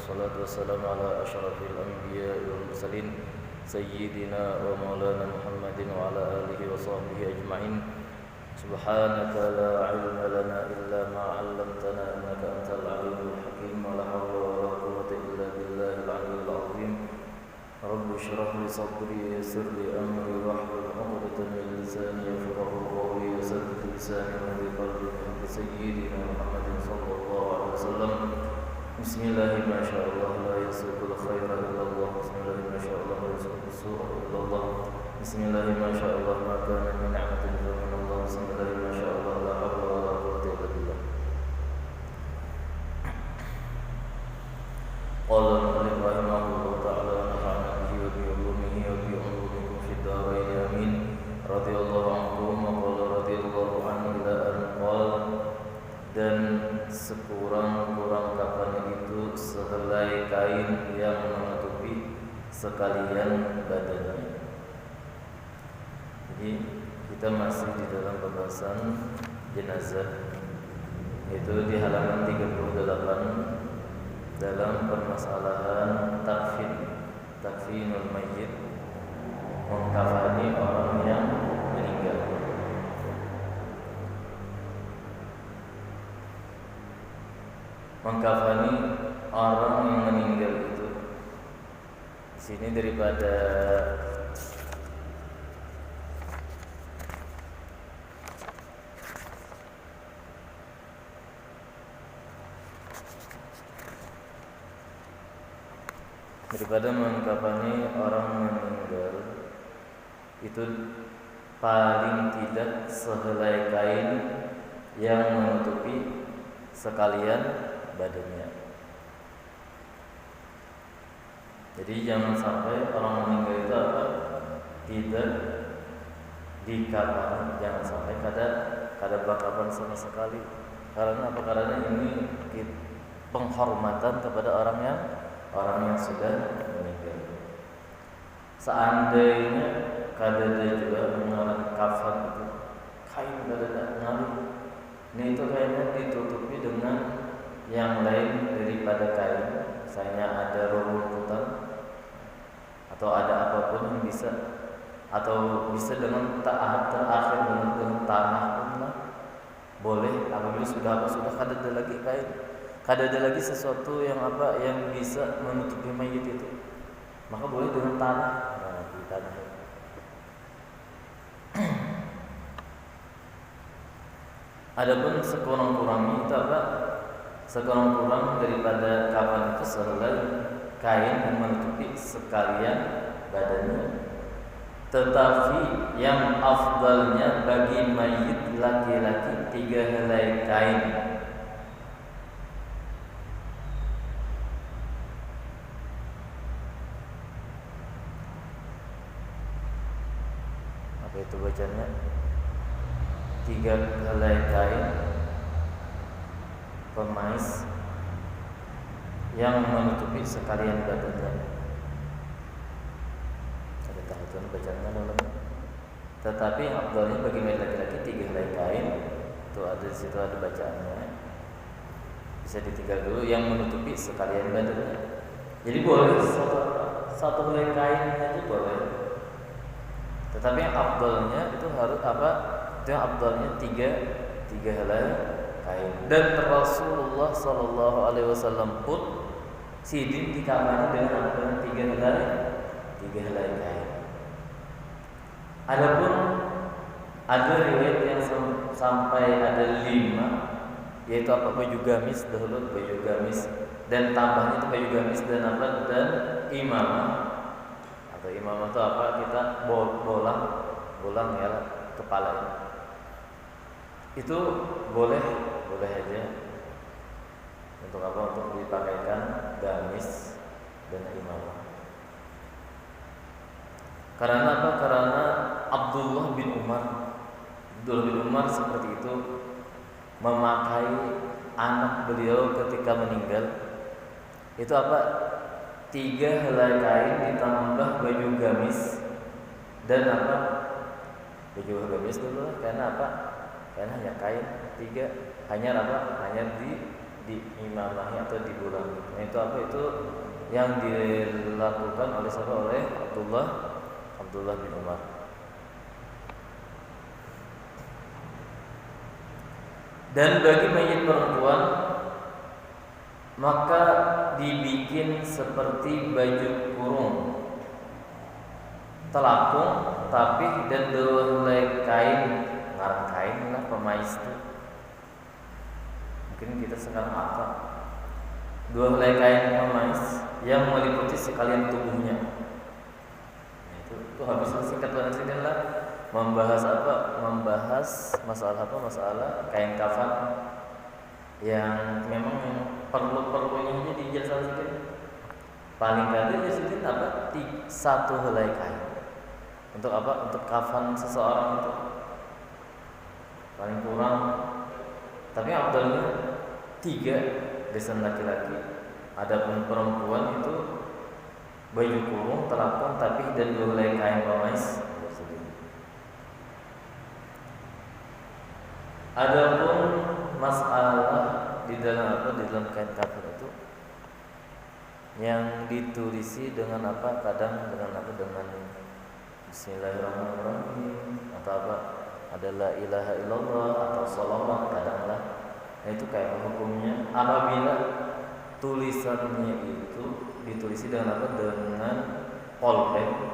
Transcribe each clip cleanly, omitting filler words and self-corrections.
والصلاة والسلام على أشرف الأنبياء والمرسلين سيدنا ومولانا محمد وعلى آله وصحبه أجمعين. سبحانك لا علم لنا إلا ما علمتنا إنك أنت العليم الحكيم ولا حول ولا قوة إلا بالله العلي العظيم. رب اشرح لي صدري ويسر لي أمري واحلل عقدة من لساني يفقهوا قولي وسدد لساني وهدي قلبي سيدنا محمد صلى الله عليه وسلم. بسم الله ما شاء الله لا يسوق الخير إلا الله. بسم الله ما شاء الله لا يسوق السوء إلا الله. بسم الله ما شاء الله ما كان من نعمة فمن الله. بسم الله ما شاء الله لا حول ولا قوة إلا بالله. قال المؤلف رحمه الله تعالى ونفعنا به وبعلومه وبعلومكم في الدارين آمين. رضي الله عنكم وقال رضي الله عنه إلى أن قال. Dan sekurang-kurang kapan itu sehelai kain yang menutupi sekalian badannya. Jadi kita masih di dalam pembahasan jenazah, itu di halaman 38 dalam permasalahan takfinul mayyit, mengkafani orang yang meninggal. Mengkafani orang yang meninggal itu di sini daripada mengkafani orang meninggal itu paling tidak sehelai kain yang menutupi sekalian badannya. Jadi jangan sampai orang meninggal itu tidak dikafani, jangan sampai kada bakapan sama sekali. Karena apa? Karena ini penghormatan kepada orang yang sudah meninggal. Seandainya kada ada juga mengenai kafan itu kain kada ada ngaruh. Ini itu kayaknya ditutupi dengan yang lain daripada kain, misalnya ada rerumputan atau ada apapun yang bisa, atau bisa dengan terakhir dengan tanah pun lah boleh. Apabila sudah kada ada lagi kain, kada ada lagi sesuatu yang bisa menutupi mayit itu, maka boleh dengan tanah. Nah, di tanah. Adapun sekurang-kurangnya itu sekurang-kurang daripada kafan itu sehelai kain yang menutupi sekalian badannya. Tetapi yang afdalnya bagi mayit laki-laki 3 helai kain. Apa itu bacanya? 3 helai kain pemais yang menutupi sekalian badannya. Ada tahuan bacanya namanya. Tetapi yang afdalnya bagi laki-laki 3 helai kain. Itu ada di situ ada bacaannya. Bisa ditinggal dulu yang menutupi sekalian badannya. Jadi boleh satu helai kain itu boleh. Tetapi yang afdalnya itu harus Itu yang afdalnya 3 helai kain. Dan Rasulullah sallallahu alaihi wasallam pun sidin dikafani dengan 3 helai kain. Adapun ada riwayat yang sampai ada 5, yaitu baju gamis dahulu, baju gamis, dan tambahnya itu baju gamis dan imamah. Atau imamah itu kita bolang ya kepala. Itu boleh aja. Untuk apa? Untuk dipakaikan gamis dan imamah. Karena apa? Karena Abdullah bin Umar seperti itu memakai anak beliau ketika meninggal. Itu 3 helai kain ditambah baju gamis dan baju gamis dulu. Karena hanya kain 3, hanya diimamahi atau diulangi. Nah, itu apa? Itu yang dilakukan oleh siapa? Oleh Abdullah bin Umar. Dan bagi mayit perempuan maka dibikin seperti baju kurung, telapung, tapih dan dua helai kain, ngarang kain lah pemais itu. Mungkin kita sekarang apa? Dua helai kain pemais yang meliputi sekalian tubuhnya. Itu habis singkat banget lah membahas apa? Membahas masalah apa? Masalah kain kafan yang memang perlunya aja dijelaskan sedikit. Paling kali disebut apa? Satu helai kain. Untuk apa? Untuk kafan seseorang itu paling kurang. Tapi abdalnya 3 desain laki-laki. Adapun perempuan itu baju kurung, telapung, tapih dan 2 helai kain pemais. Adapun masalah di dalam apa? Di dalam kain kafan itu yang ditulisi dengan apa? Kadang dengan apa? Dengan Bismillahirrahmanirrahim atau apa? Ada la ilaha illallah atau sholawat kadanglah. Nah, itu kayak hukumnya apabila tulisannya itu ditulisi dengan apa? Dengan polpen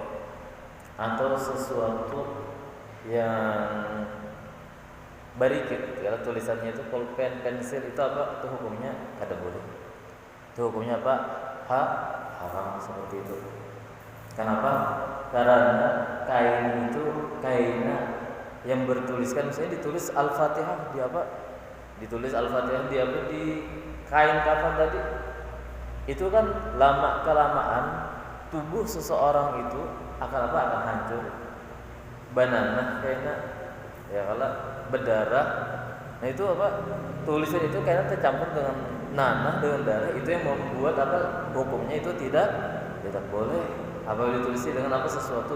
atau sesuatu yang barikit. Kalau tulisannya itu pulpen, pensil itu apa? Itu hukumnya kada boleh. Itu hukumnya apa? Haram seperti itu. Kenapa? Karena kain itu kainnya yang bertuliskan, misalnya ditulis Al-Fatihah di apa? Ditulis Al-Fatihah di apa? Di kain kafan tadi. Itu kan lama kelamaan tubuh seseorang itu akan apa? Akan hancur. Banana kayaknya ya kalau berdarah. Nah, itu apa? Tulisan itu kayaknya tercampur dengan nanah, dengan darah, itu yang membuat apa? Hukumnya itu tidak boleh. Apabila ditulisi dengan apa? Sesuatu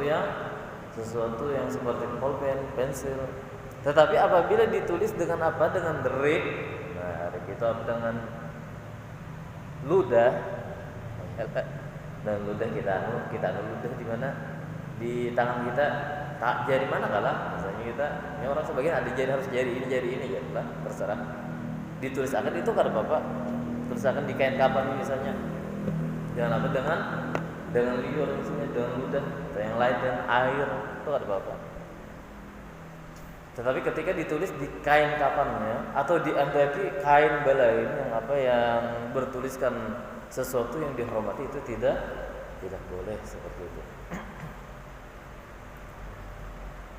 yang seperti pulpen, pensil. Tetapi apabila ditulis dengan apa? Dengan derik. Nah, derik itu apa? Dengan ludah. Dan ludah kita ludah di mana? Di tangan kita, tak jari mana kalah? Misalnya kita, ini orang sebagian ada jari harus jari ini ya lah, terserah. Ditulis akan itu kan Bapak. Tulis akan di kain kapan misalnya. Dengan apa? Dengan liur misalnya, dengan ludah atau yang lain, dan air, itu ada Bapak. Tetapi ketika ditulis di kain kapannya atau di antara kain belain yang apa? Yang bertuliskan sesuatu yang dihormati, itu tidak boleh seperti itu.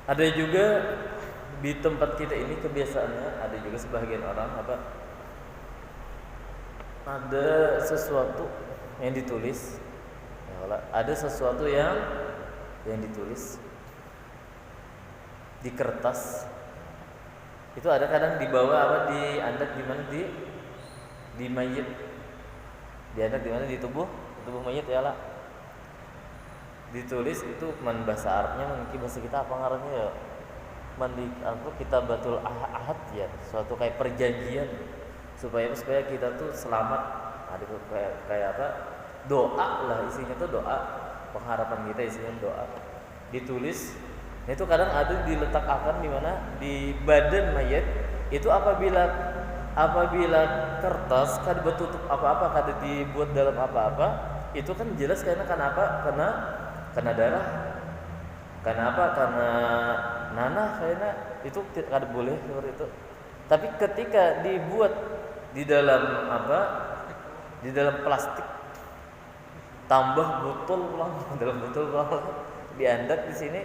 Ada juga di tempat kita ini kebiasaannya, ada juga sebagian orang apa? Ada sesuatu yang ditulis, ya, ada sesuatu yang ditulis di kertas. Itu ada kadang dibawa apa? Diandak di mana? Di mayit. Diandak di mana? Di tubuh mayit ya lah. Ditulis itu bahasa Arabnya, mungkin bahasa kita apa ngarannya ya? Kitabatul ahad ya, suatu kayak perjanjian supaya kita tuh selamat. Ada kayak apa? Doa lah isinya tuh, doa pengharapan kita isinya doa. Ditulis. Nah, itu kadang ada diletakkan di mana? Di badan mayat. Itu apabila kertas kada bertutup apa-apa, kada dibuat dalam apa-apa, itu kan jelas karena kenapa? Karena darah. Kenapa? Karena nanah kayaknya itu kada boleh seperti itu. Tapi ketika dibuat di dalam apa? Di dalam plastik, tambah botol pulang, dalam botol pulang, diandak di sini,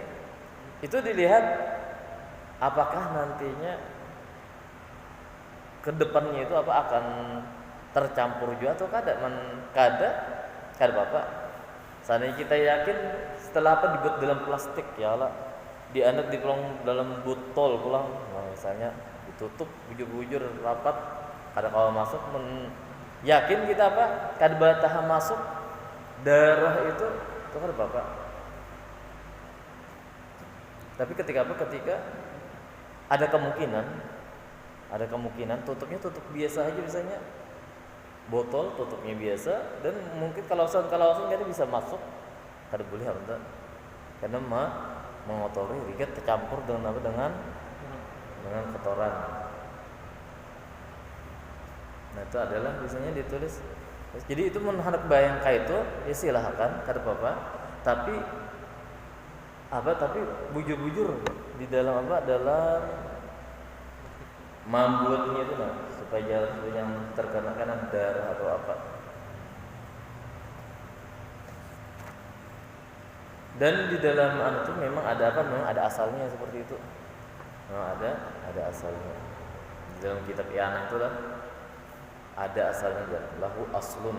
itu dilihat apakah nantinya ke depannya itu apa akan tercampur juga atau kada Bapak. Seandainya kita yakin setelah apa dibuat dalam plastik ya Allah, diandak di pulang dalam botol pulang, nah, misalnya ditutup bujur-bujur rapat, kada kalau masuk yakin kita apa kada batahan masuk darah itu kada Bapak. Tapi ketika ada kemungkinan tutupnya tutup biasa aja misalnya, botol tutupnya biasa, dan mungkin kalausan kan bisa masuk kada boleh apa karena mengotori jika tercampur dengan apa dengan kotoran. Nah itu adalah biasanya ditulis. Jadi itu menghadap bayangkan itu ya silahkan kada apa-apa, tapi bujur-bujur di dalam dalam membuatnya itu supaya yang terkena darah atau apa. Dan di dalam itu memang ada memang ada asalnya seperti itu. Memang ada asalnya. Di dalam kitab I'anah itu ada asalnya, lahu aslun.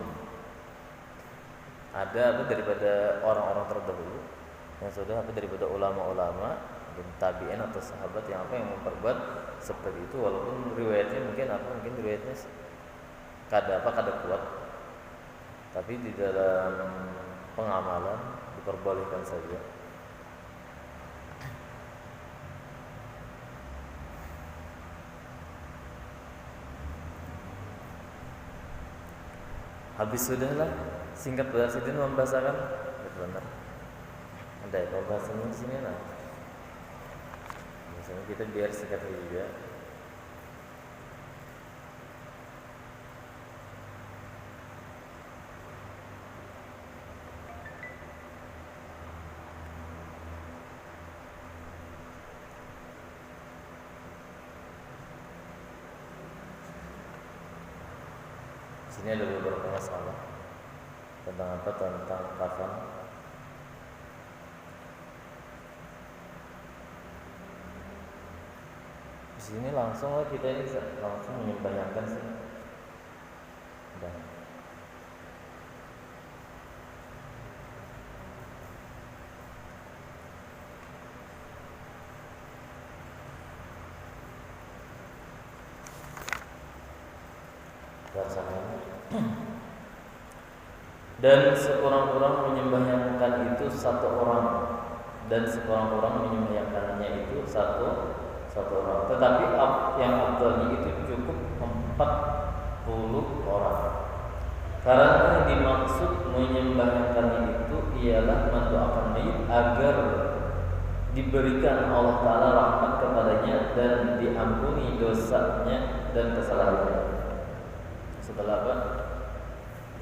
Ada daripada orang-orang terdahulu yang sudah daripada ulama-ulama dan tabi'in atau sahabat yang memperbuat seperti itu, walaupun riwayatnya mungkin riwayatnya kada kuat, tapi di dalam pengamalan diperbolehkan saja. Habis sudahlah, singkat Sidin membahasakan benar. Ada ya pembahasannya di sini Misalnya kita biar singkat juga. Sini ada beberapa masalah tentang kafan. Di sini langsung kita ini langsung membayangkan sih. Dan sekurang-kurang menyembahyankan itu satu orang, dan sekurang-kurang menyembahyankannya itu satu orang. Tetapi yang afdalnya itu cukup 40 orang. Karena yang dimaksud menyembahyankannya itu ialah mendoakan mayit agar diberikan Allah Ta'ala rahmat kepadanya dan diampuni dosanya dan kesalahannya. Setelah apa?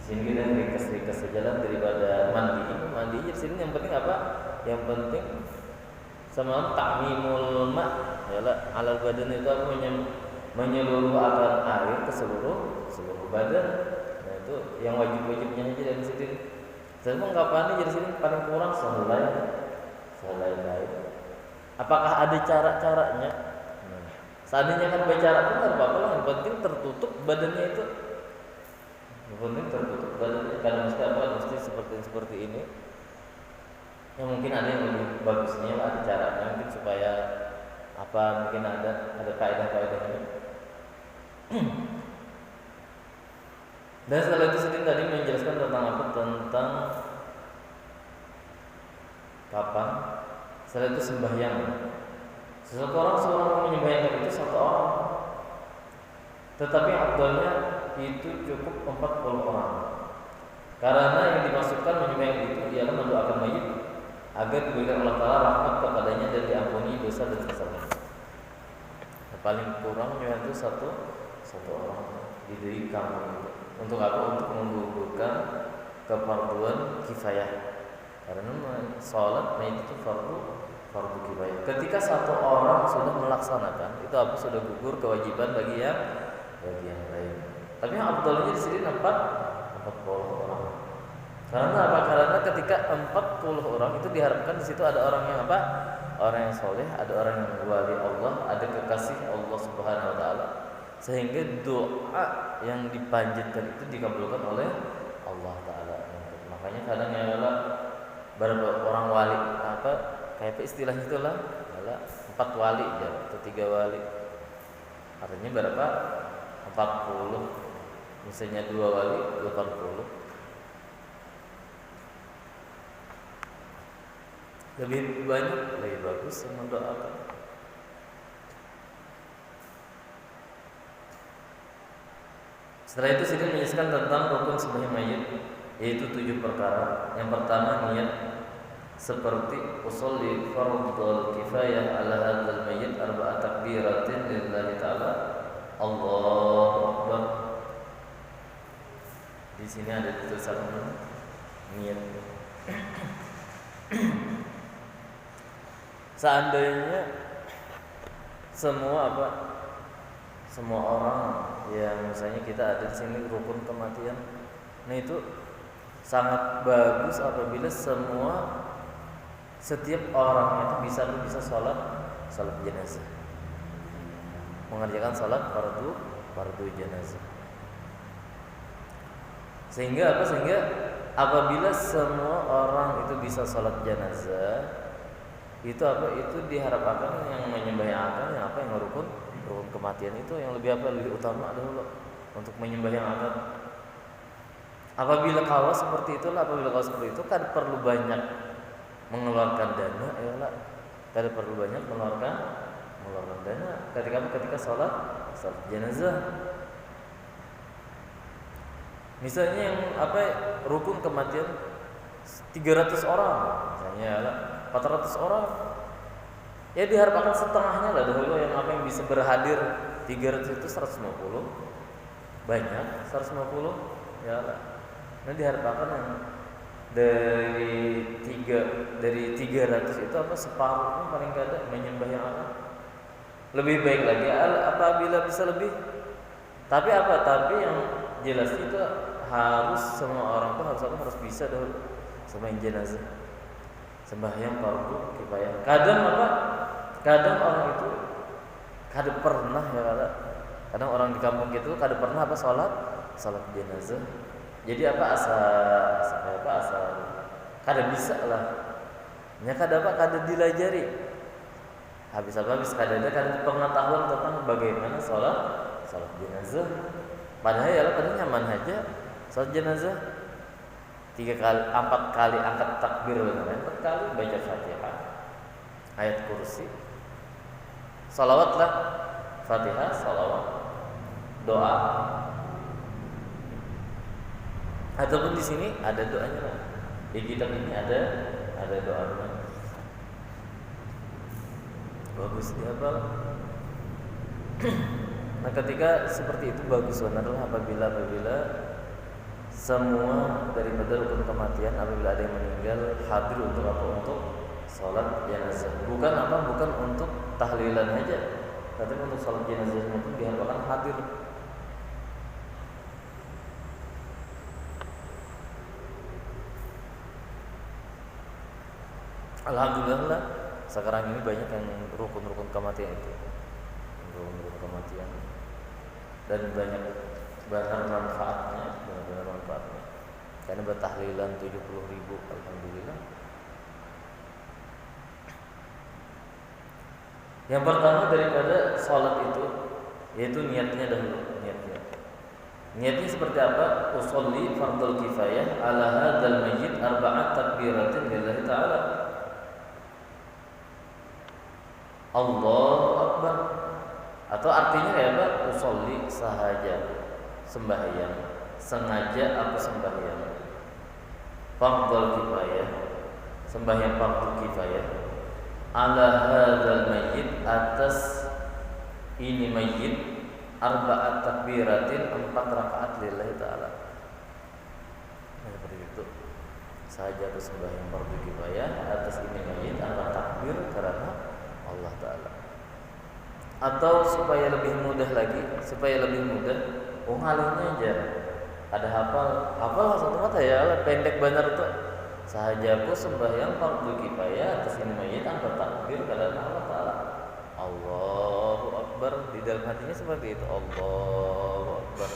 Di sini kita ringkas sejalan daripada mandi di sini yang penting apa? Yang penting sama ta'mimul ma' ialah alal badan itu menyeluruh akan air ke seluruh badan. Nah itu yang wajib-wajibnya aja dari sini. Saya mengkapan jadi sini paling kurang sehelai lain. Apakah ada cara-caranya? Seandainya kan bicara pun tidak apa-apa lah. Yang penting tertutup badannya itu. Yang penting tertutup badannya. Karena mesti seperti ini. Ya mungkin ada yang lebih bagusnya lah, ada caranya mungkin supaya mungkin ada kaidah-kaidahnya. Dan setelah itu Sidin tadi menjelaskan tentang kapan. Setelah itu sembahyang. Seorang menyembahyangkan itu satu orang. Tetapi afdalnya itu cukup 40 orang. Karena yang dimaksudkan menyembahyang itu ialah mendoakan mayit agar diberikan Allah Ta'ala rahmat kepadanya dan diampuni dosa dan kesalahan. Paling kurangnya itu satu orang di diri kamu. Untuk apa? Untuk menggugurkan kefarduan kifayah. Karena sholat mayit itu fardu kifayah. Ketika satu orang sudah melaksanakan, itu sudah gugur kewajiban bagi yang lain. Tapi yang afdalnya di sini 40 orang. Karena apa? Karena ketika 40 orang itu diharapkan di situ ada orang yang orang yang soleh, ada orang yang wali Allah, ada kekasih Allah Subhanahu Wa Taala, sehingga doa yang dipanjatkan itu dikabulkan oleh Allah Taala. Makanya kadang yang beberapa orang wali kayak istilahnya itulah 4 wali atau 3 wali. Artinya berapa? 40. Misalnya 2 wali 80. Lebih banyak, lebih bagus mendoakan. Setelah itu sini menjelaskan tentang rukun sembahyang mayit, yaitu 7 perkara. Yang pertama niat, seperti usolli fardhu kifayah ala hadzal mayyit arba'a takbiratin lillahi ta'ala Allahu akbar. Di sini ada tulisan niat. Seandainya semua orang yang misalnya kita ada di sini rukun kematian, nah itu sangat bagus apabila setiap orang itu bisa sholat jenazah, mengerjakan sholat fardu jenazah. Sehingga apabila semua orang itu bisa sholat jenazah, itu diharapkan yang menyembahyangan yang rukun kematian itu yang lebih utama dahulu untuk menyembahyangan. Apabila kalau seperti itu kan perlu banyak mengeluarkan dana, kan perlu banyak mengeluarkan dana ketika sholat jenazah. Misalnya yang rukun kematian 300 orang, misalnya 400 orang, ya diharapkan setengahnya lah dahulu yang bisa berhadir. 300 itu 150 banyak, 150 ya lah. Nah diharapkan yang dari 300 itu separuhnya paling kada menyembahyangan. Lebih baik lagi apabila bisa lebih. Tapi yang jelas itu harus semua orang tuh harus bisa dahulu sembahyang jenazah, sembahyang fardu kifayah. Kadang orang itu kada pernah kadang orang di kampung gitu kada pernah sholat jenazah. Jadi asal kada bisa lah. Nya kada dilajari. Habis kada ada pengetahuan tentang bagaimana sholat jenazah. Padahal pada nyaman aja sholat jenazah 4 kali angkat takbir, 4 kali baca Fatihah, ayat kursi, salawat lah, Fatihah, salawat, doa. Ataupun di sini ada doanya lah. Di kitab ini ada doanya. Bagus dihafal. Nah, ketika seperti itu bagus benar apabila semua daripada rukun kematian, apabila ada yang meninggal hadir untuk sholat jenazah. Bukan untuk tahlilan aja, tapi untuk sholat jenazah pun diharapkan hadir. Alhamdulillah sekarang ini banyak yang rukun kematian itu, rukun kematian, dan banyak benar manfaatnya. Karena bertahlilan 70.000, alhamdulillah. Yang pertama daripada sholat itu yaitu niatnya dahulu. Niatnya seperti apa? Usolli fardhu kifayah ala hadzal mayyit arba'at takbiratin lillahi ta'ala Allahu akbar. Atau artinya usolli sahaja, sembahyang, sengaja aku sembahyang fardhu kifayah, sembahyang fardhu kifayah ala hadzal mayyit, atas ini mayyit, arba'at takbiratin, 4 rakaat lillahi ta'ala. Seperti itu. Saja aku sembahyang fardhu kifayah atas ini mayyit, 4 takbir karena Allah Ta'ala. Atau supaya lebih mudah, halnya aja ada hafal satu mata pendek benar tuh. Sahajaku sembahyang fardu kifayah atas ini mayit, angkat takbir karena Allah Ta'ala. Allahu Akbar, di dalam hatinya seperti itu, Allahu Akbar.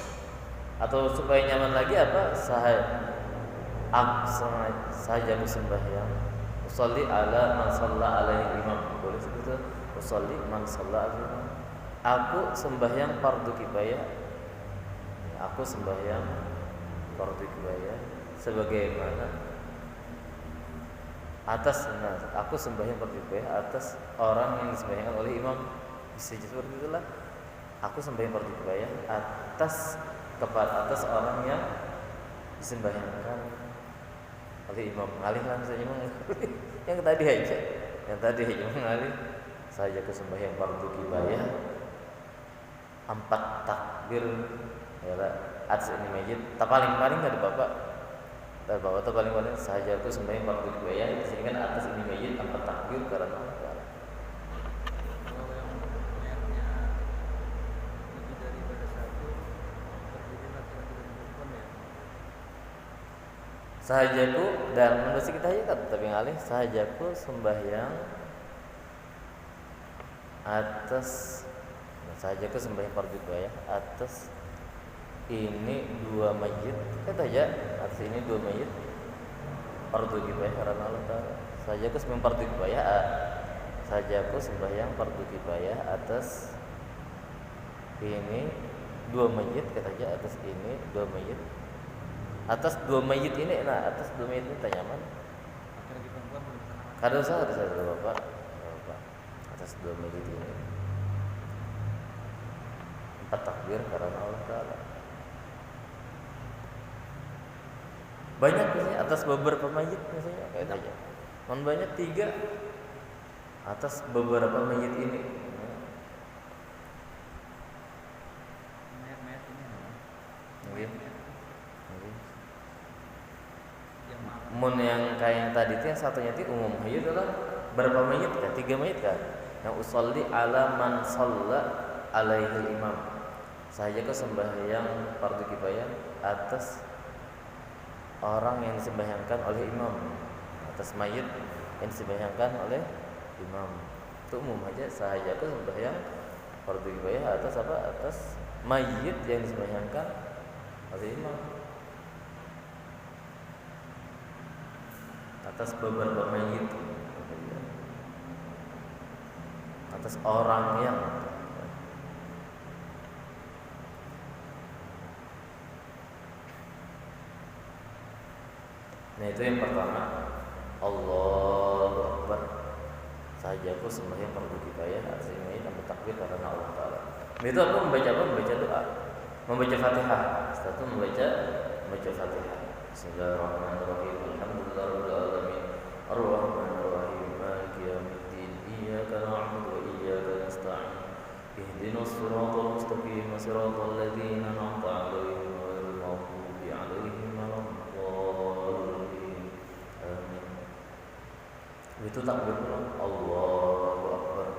Atau supaya nyaman lagi sahajaku sembahyang usolli ala man shalla alaihi imam. Boleh seperti itu, usolli man shalla alaihi imam. Aku sembahyang fardu kifayah, aku sembahyang fardu kifayah sebagaimana aku sembahyang fardu kifayah atas orang yang disembahyangkan oleh imam. Bisa seperti itulah. Aku sembahyang fardu kifayah atas kepada atas orang yang disembahyangkan oleh Imam Ali lah misalnya yang tadi aja Imam Ali saja kesembahyang fardu kifayah 4 takbir ya atas ini masjid tak paling ada bapak atau paling saja aku sembahyang fardu kifayah di sini kan atas ini masjid 4 takbir karena Allah. Sahajaku dan menurut kita aja kan tapi ngalih sahajaku sembahyang atas sahajaku sembahyang fardu kifayah atas ini 2 masjid kata aja atas ini 2 masjid fardu kifayah karena Allah Ta'ala sahajaku sembahyang fardu kifayah sahajaku sembahyang fardu kifayah atas ini 2 masjid kata aja atas ini 2 masjid atas 2 mayit ini, atas 2 mayit ini tanyaman. Kada usah bapak. Atas 2 mayit ini 4 takbir karena Allah Ta'ala. Banyak misalnya atas beberapa mayit misalnya kayak aja. Non banyak 3 atas beberapa mayit ini. Mun yang kayak yang tadi itu yang satunya itu umum mayit adalah berapa mayit kan? 3 mayit kan? Yang usolli ala man shalla alaihi imam. Saya ke sembahyang fardu kifayah atas orang yang disembahyangkan oleh imam, atas mayit yang disembahyangkan oleh imam. Itu umum aja saya ke sembahyang fardu kifayah atas apa? Atas mayit yang disembahyangkan oleh imam. Atas beberapa mayit, atas orang yang nah itu yang pertama Allahu Akbar sahajaku sembahyang fardu kifayah atas ini dan bertakbir karena Allah Ta'ala. Itu apa? Membaca doa, membaca Fatihah. Setelah itu membaca Fatihah. Bismillahirrahmanirrahim. Alhamdulillahirabbil alamin. Arrahmanir rahim. Maliki yaumiddin. Iyyaka na'budu wa iyyaka nasta'in. Ihdinas siratal mustaqim. Siratal ladzina an'amta 'alaihim ghairil maghdubi 'alaihim waladdallin. Amin. Itu takbir Allahu Akbar.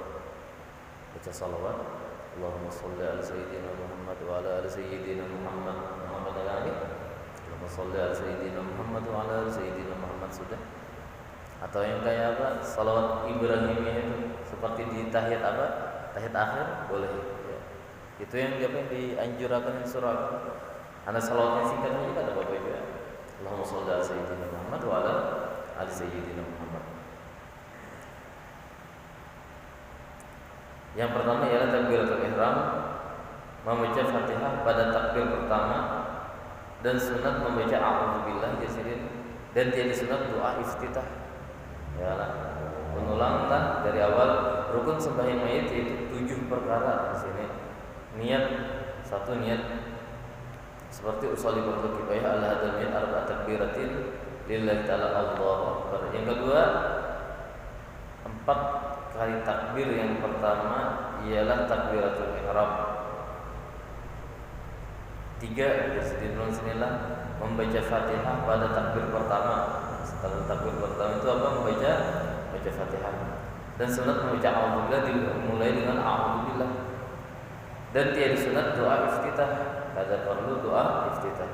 Baca salawat. Allahumma shalli ala sayyidina Muhammad wa ala ali sayyidina Muhammad. Muhammad alaihi Allahumma shalli ala sayyidina Muhammad wa ala ali sayyidina Muhammad sudah. Atau yang kayak apa? Salawat Ibrahimiyah itu seperti di tahiyat apa? Tahiyat akhir boleh ya. Itu yang dianjurkan di surah. Ada salawatnya singkat juga ada Bapak Ibu ya. Allahumma shalli ala sayyidina Muhammad wa ala ali sayyidina Muhammad. Yang pertama ialah takbiratul ihram, membaca Fatihah pada takbir pertama dan sunat membaca a'udzubillah jasirin dan tiada sunat doa iftitah. Yalah, penulanglah dari awal rukun sembahyang mayit yaitu 7 perkara di sini. Niat, 1 niat seperti usolli fardu kifayah ala hadzal mayit arba'at takbiratin lillahi ta'ala Allahu akbar. Yang kedua 4 kali takbir. Yang pertama ialah takbiratul ihram. 3 jadi sinilah membaca Fatihah pada takbir pertama. Setelah takbir pertama itu apa? Membaca Fatihah. Dan sunat membaca a'udzubillah dimulai dengan a'udzubillah. Dan tiada sunat doa iftitah. Kada perlu doa iftitah.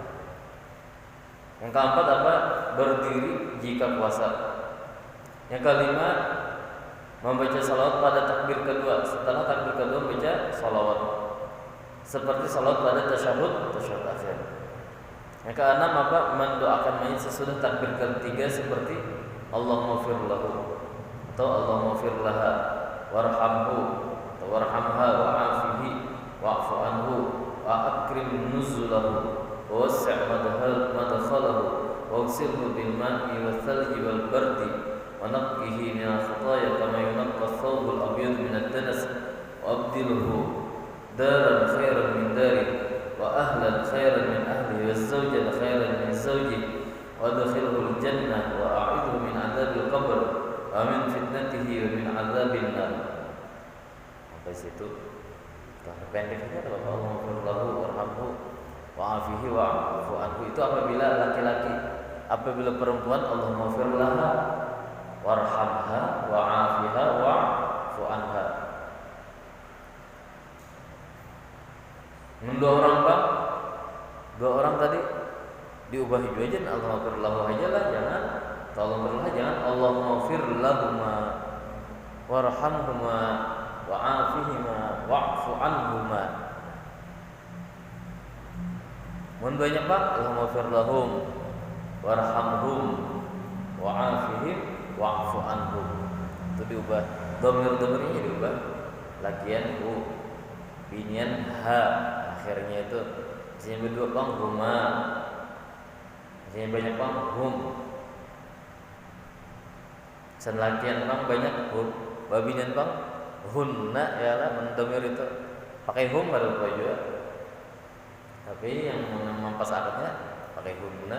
Yang keempat apa? Berdiri jika puasa. Yang kelima membaca salawat pada takbir kedua. Setelah takbir kedua membaca salawat seperti salawat pada tasyahud akhir. Yang keenam apa? Mendoakan mayit sesudah takbir ketiga seperti Allahumma fir lahu atau Allahumma fir laha warhamhu atau warhamha wa'afihi wa'fu anhu wa akrim nuzulahu wa wasi' madkhalahu wa ughsilhu bil ma'i wal thalji wal bardi ونقه من الخطايا كما ينقى الثوب الأبيض من الدنس وأبدله دارا خيرا من داره ahlan khairan min ahlihi wa zawjan khairan min zawjihi wa adkhilhu al-jannah wa a'idhu min 'adzabil qabr wa min fitnatihi wa min 'adzabil nar. Sampai situ. Pendeknya adalah Allahumma lahu warhamhu wa'afihi wa'fu anhu. Itu apabila laki-laki, apabila perempuan Allahumma fir laha warhamha wa'afiha wa'fu anha. Dua orang Pak, dua orang tadi diubah juga aja Allahumma fir lahu aja lah, jangan Allahumma fir jangan Allahumma fir lahuma warhamhuma wa'afihima wa'fu anhuma. Mun banyak Pak, Allahumma fir lahum warhamhum wa'afihim wa'fu anhum. Itu diubah, dhamir-dhamirnya diubah. Lakian hu, binian ha, akhirnya itu isinya berdua Bang huma. Isinya banyak Bang hum. San lakian Bang banyak hum, babinian Bang hunna, ya lah mendhamir itu pakai hum baru lupa juga. Tapi yang memampas akadnya pakai hunna.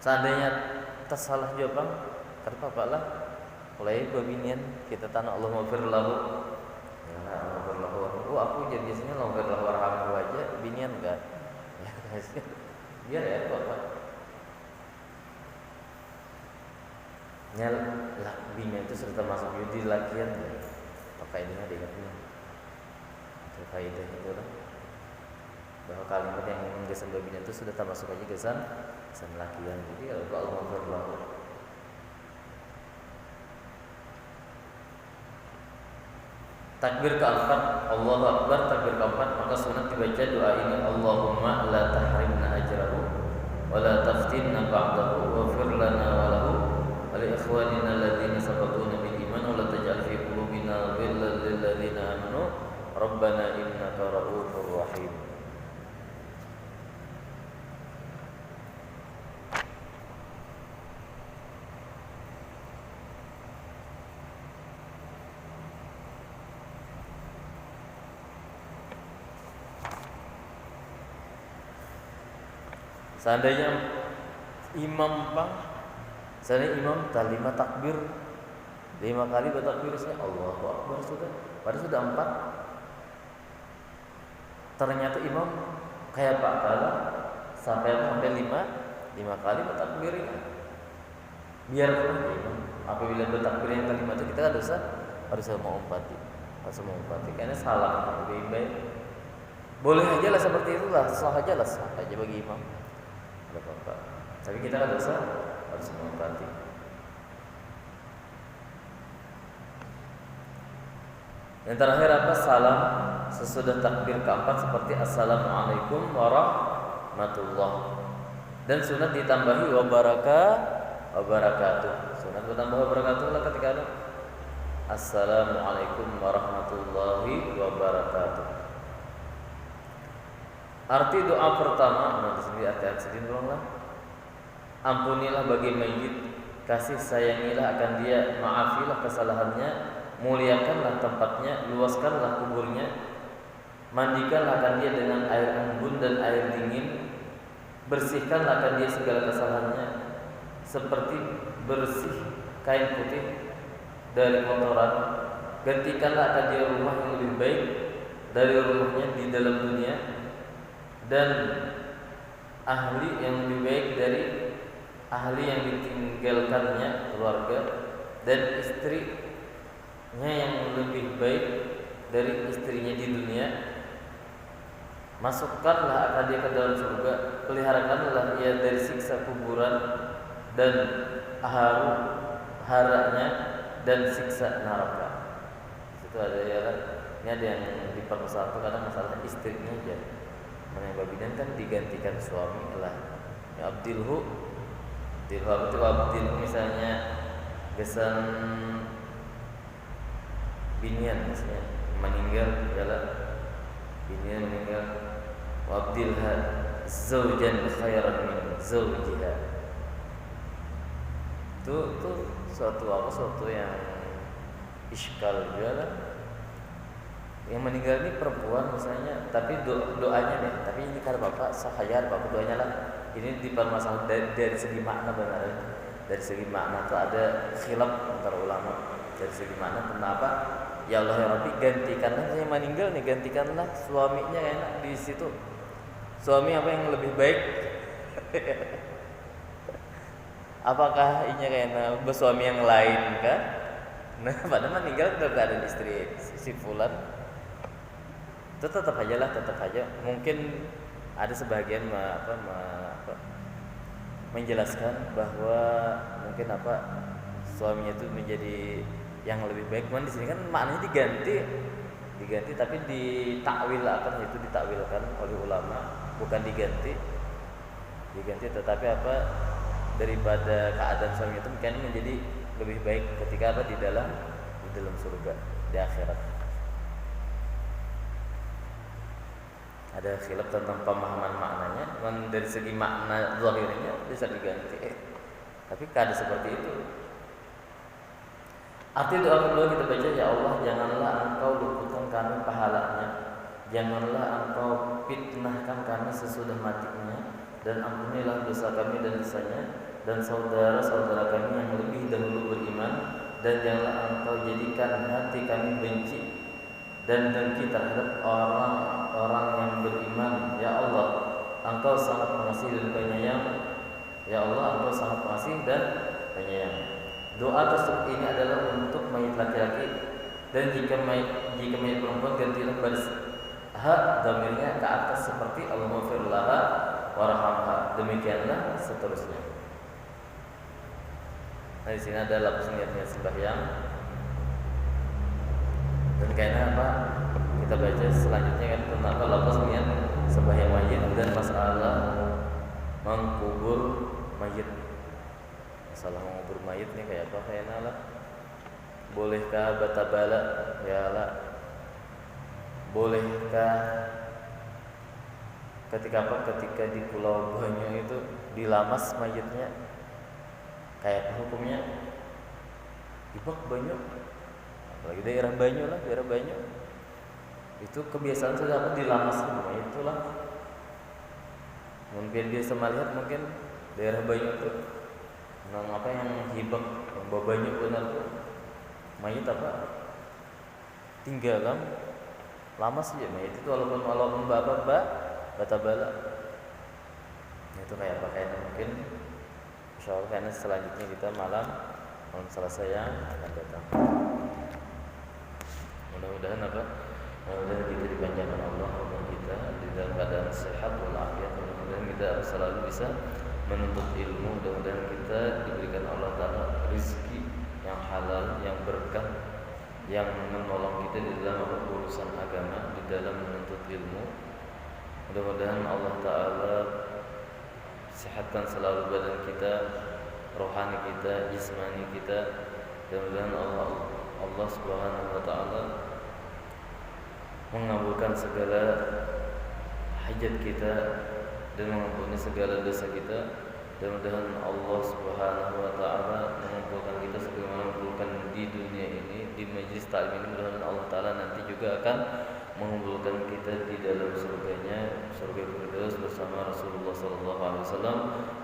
Seandainya tersalah juga Bang, apa lah mulai babinian kita tanah Allahumma fir lahu. Ya Allahumma fir lahu. Oh aku jadi biasanya Allahumma fir lahu warhamhu aja, binian enggak. Ya biar ya itu apa? Nyal lah binian itu serta masuk di lakian ya. Pakai ini ada ingat ini. Itu kaidah itu lah. Bahwa kalimat yang menggesan babinian itu sudah termasuk aja gesan lakian. Jadi kalau Allahumma fir lahu. Takbir keempat, Allahu Akbar. Takbir keempat, maka sunat dibaca doa ini, Allahumma la tahrimna ajrahu wa la taftinna ba'dahu wa fir lana wa lahu wa li ikhwanina alladhina sabaquna bil iman wa la taj'al fi qulubina ghillan lil ladzina amanu rabbana innaka ra'ufur rahim. Seandainya imam Bang, seandainya imam lima takbir 5 kali bertakbir saya Allahu Akbar sudah, padahal sudah 4. Ternyata imam kayak Pak Kala sampai 5 kali bertakbir ya. Biar imam apabila bertakbir yang kelima itu kita harus mengumpati, karena salah lebih baik. Boleh aja lah seperti itulah, sah aja bagi imam. Tidak apa-apa. Tapi kita harus mengumpati. Yang terakhir apa? Salam sesudah takbir keempat seperti Assalamualaikum warahmatullah. Dan sunat ditambahi wabarakatuh. Sunat bertambah wabarakatuh lah ketika ada Assalamualaikum warahmatullahi wabarakatuh. Arti doa pertama, nanti sendiri arti sedih tolonglah. Ampunilah bagi mayit, kasih sayangilah akan dia, maafilah kesalahannya, muliakanlah tempatnya, luaskanlah kuburnya, mandikanlah akan dia dengan air embun dan air dingin, bersihkanlah akan dia segala kesalahannya, seperti bersih kain putih dari kotoran, gantikanlah akan dia rumah yang lebih baik dari rumahnya di dalam dunia, dan ahli yang lebih baik dari ahli yang ditinggalkannya, keluarga, dan istrinya yang lebih baik dari istrinya di dunia. Masukkanlah akan dia ke dalam surga, peliharakanlah ia dari siksa kuburan dan haranya dan siksa neraka. Itu ada ya kan? Ini ada yang dipermasalahan kadang masalah istrinya aja. Yang babinan kan digantikan suami lah. Ya abdilhu misalnya gesan binian misalnya meninggal adalah binian meninggal, abdilha zaujan khairan min zaujiha. Itu suatu yang iskal juga lah. Yang meninggal ini perempuan misalnya, tapi doanya deh. Tapi ini kalau bapak sahaya, bapak doanya lah. Ini dipermasalahkan dari segi makna benar. Dari segi makna tuh ada khilaf antara ulama. Dari segi makna kenapa? Ya Allah ya Rabbi, gantikanlah yang meninggal nih, gantikanlah suaminya enak di situ. Suami apa yang lebih baik? Apakah ini karena bersuami yang lain kah? Nah, padahal meninggal udah ada istri si fulan. Tetap aja. Mungkin ada sebagian menjelaskan bahwa mungkin suaminya itu menjadi yang lebih baik. Cuman di sini kan maknanya diganti tapi ditakwilkan oleh ulama, bukan diganti tetapi daripada keadaan suami itu mungkin menjadi lebih baik ketika di dalam surga, di akhirat. Ada khilaf tentang pemahaman maknanya, dari segi makna zahirnya bisa diganti. Tapi kada seperti itu. Arti doa kedua kita baca, ya Allah, janganlah Engkau luputkan kami pahalanya, janganlah Engkau fitnahkan kami sesudah matinya, dan ampunilah dosa kami dan dosanya dan saudara-saudara kami yang lebih dahulu beriman, dan janganlah Engkau jadikan hati kami benci dan dengki terhadap orang-orang yang beriman. Ya Allah, Engkau sangat pengasih dan penyayang. Ya Allah, Engkau sangat pengasih dan penyayang. Doa tersebut ini adalah untuk mayit laki-laki, dan jika mayit perempuan gantilah baris dhamirnya ke atas seperti Allahumma fir laha warhamha. Demikianlah seterusnya. Nah, di sini ada lafaz niat sembahyang. Dan kayaknya kita baca selanjutnya kan tentang lafaz niat sembahyang mayit dan masalah mengkubur mayit. Masalah mengubur mayit nih kayak apa kayaknya lah. Bolehkah batabala? Ya lah. Bolehkah ketika di Pulau Banyu itu dilamas mayitnya? Kayak hukumnya? Dibak Banyu. Apalagi daerah Banyu. Itu kebiasaan sudah dilamas mayit itulah. Mungkin dia melihat mungkin daerah Banyu itu yang hibak, yang babanyak benar tuh mayit tinggalan lama sih ya mayit itu walaupun batabala. Itu kayak mungkin insyaallah karena selanjutnya kita malam Selasa yang akan datang. Mudah-mudahan kita dipanjangkan Allah umur kita di dalam keadaan sehat walafiat. Mudah-mudahan kita selalu bisa menuntut ilmu. Mudah-mudahan kita diberikan Allah Ta'ala rezeki yang halal, yang berkah, yang menolong kita di dalam urusan agama, di dalam menuntut ilmu. Mudah-mudahan Allah Ta'ala sehatkan selalu badan kita, rohani kita, jismani kita. Mudah-mudahan Allah Subhanahu wa Ta'ala mengabulkan segala hajat kita dan mengampuni segala dosa kita. Dan mudah-mudahan Allah Subhanahu wa Ta'ala mengumpulkan kita sebagaimana mengumpulkan di dunia ini, di majlis ta'lim ini. Mudah-mudahan Allah Ta'ala nanti juga akan mengumpulkan kita di dalam surganya, surga Firdaus bersama Rasulullah sallallahu alaihi wasallam.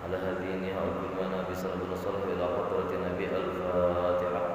Ala hadhihi ya Nabi sallallahu alaihi wasallam ila hadratin Nabi al-Fatihah.